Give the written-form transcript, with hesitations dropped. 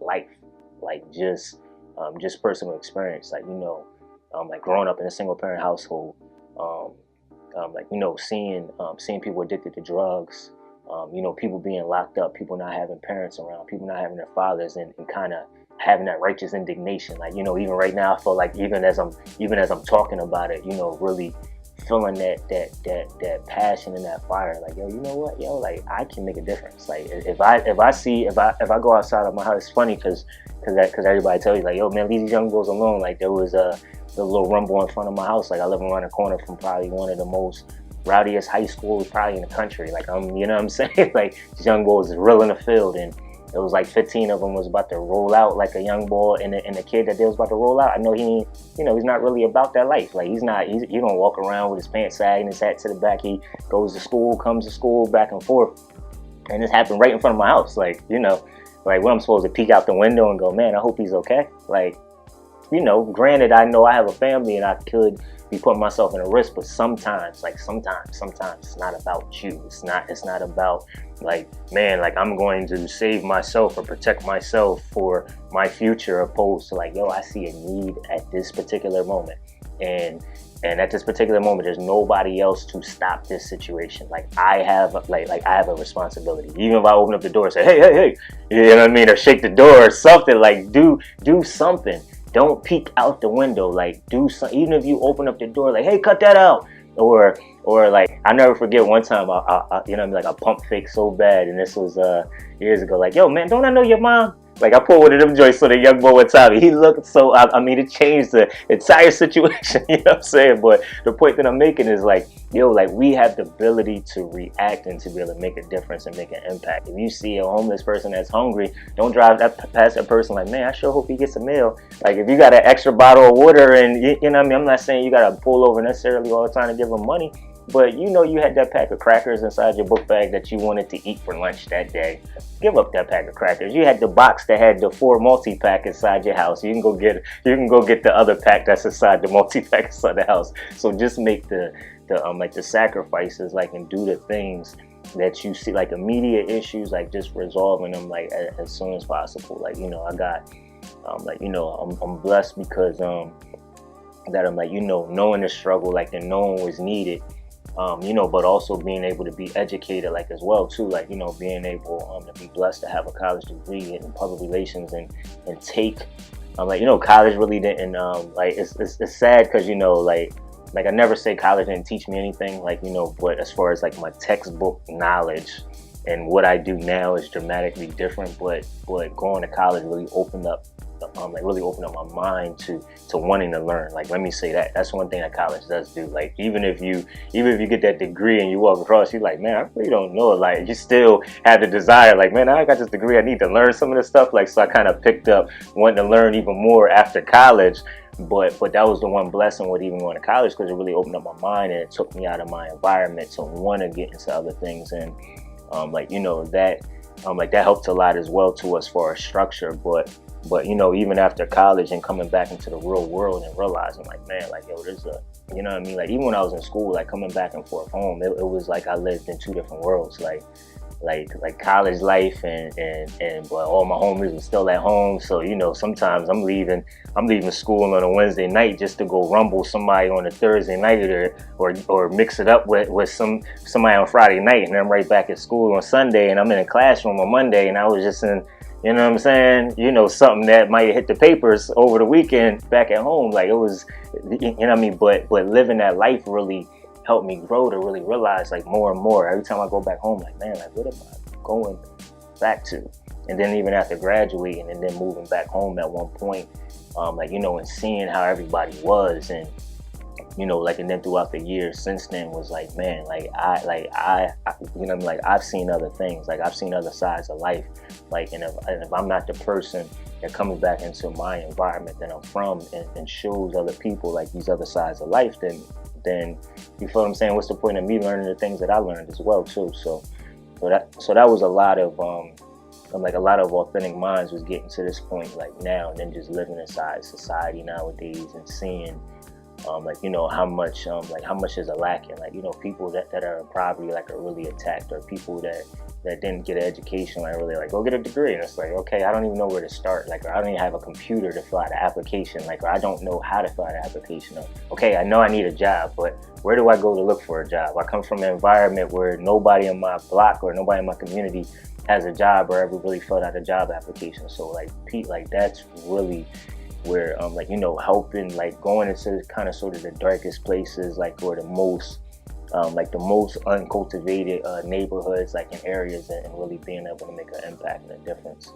life, just personal experience, like growing up in a single parent household, seeing people addicted to drugs, people being locked up, people not having parents around, people not having their fathers, and kind of having that righteous indignation. Like, even right now, I feel like even as I'm talking about it, really feeling that passion and that fire. Like, yo, you know what, yo, like I can make a difference. Like if I go outside of my house, it's funny because everybody tells you like, yo, man, leave these young boys alone. Like there was a little rumble in front of my house. Like I live around the corner from probably one of the most rowdiest high schools probably in the country. Like you know what I'm saying? Like these young boys is real in the field, and it was like 15 of them was about to roll out, like a young boy and the kid that they was about to roll out. I know he's not really about that life. Like he don't walk around with his pants sagging, his hat to the back. He goes to school, comes to school, back and forth. And this happened right in front of my house. Like, like when I'm supposed to peek out the window and go, man, I hope he's okay. Like, granted, I know I have a family and I could be putting myself in a risk, but sometimes it's not about you. It's not about like, man, like I'm going to save myself or protect myself for my future, opposed to like, yo, I see a need at this particular moment. And at this particular moment, there's nobody else to stop this situation. Like I have a responsibility. Even if I open up the door and say, hey, you know what I mean? Or shake the door or something, like do something. Don't peek out the window. Like do something. Even if you open up the door, like, hey, cut that out. Or like, I never forget one time I pump fake so bad, and this was years ago. Like, yo, man, don't I know your mom? Like I pulled one of them joints so the young boy would tell me. He looked so, it changed the entire situation, you know what I'm saying? But the point that I'm making is like, yo, like we have the ability to react and to be able to make a difference and make an impact. If you see a homeless person that's hungry, don't drive past that person like, man, I sure hope he gets a meal. Like if you got an extra bottle of water and, you know what I mean? I'm not saying you got to pull over necessarily all the time to give them money, but you had that pack of crackers inside your book bag that you wanted to eat for lunch that day. Give up that pack of crackers. You had the box that had the 4 multi-pack inside your house. You can go get the other pack that's inside the multi-pack inside the house. So just make the sacrifices, like, and do the things that you see, like immediate issues, like just resolving them like as soon as possible. Like, I got I'm blessed because that I'm like, knowing the struggle, like, and knowing what's needed. But also being able to be educated, like, as well, too, like, being able to be blessed to have a college degree in public relations and take, college really didn't, it's sad because, like I never say college didn't teach me anything, like, but as far as like my textbook knowledge and what I do now is dramatically different, but going to college really opened up my mind to wanting to learn. Like, let me say that's one thing that college does do. Like, even if you get that degree and you walk across, you're like, man, I really don't know. Like, you still have the desire, like, man, I got this degree, I need to learn some of this stuff. Like, so I kind of picked up wanting to learn even more after college. But that was the one blessing with even going to college, because it really opened up my mind and it took me out of my environment to want to get into other things. And that helped a lot as well too, as far as structure. But even after college and coming back into the real world and realizing, like, man, like, yo, there's a, you know what I mean? Like, even when I was in school, like, coming back and forth home, it was like I lived in 2 different worlds. Like college life and but all my homies were still at home. So, sometimes I'm leaving school on a Wednesday night just to go rumble somebody on a Thursday night or mix it up with somebody on Friday night, and I'm right back at school on Sunday, and I'm in a classroom on Monday, and I was just in, you know what I'm saying? Something that might hit the papers over the weekend back at home. Like, it was, you know what I mean? But living that life really helped me grow to really realize, like, more and more. Every time I go back home, like, man, like, what am I going back to? And then even after graduating and then moving back home at one point, and seeing how everybody was, and and then throughout the years since then was like, man, I've seen other things, like I've seen other sides of life, like, and if I'm not the person that comes back into my environment that I'm from and shows other people like these other sides of life, then you feel what I'm saying? What's the point of me learning the things that I learned as well too? So that was a lot of a lot of authentic minds was getting to this point, like now, and then just living inside society nowadays and seeing like, you know, how much is lacking, like, you know, people that are in poverty, like, are really attacked, or people that didn't get an education, like, really, like, go get a degree, and it's like, okay, I don't even know where to start, like, or I don't even have a computer to fill out an application, like, or I don't know how to fill out an application, or, okay, I know I need a job, but where do I go to look for a job? I come from an environment where nobody in my block or nobody in my community has a job or ever really filled out a job application. So like that's really where like, you know, helping, like, going into kind of sort of the darkest places, like, or the most uncultivated neighborhoods, like, in areas, and really being able to make an impact and a difference.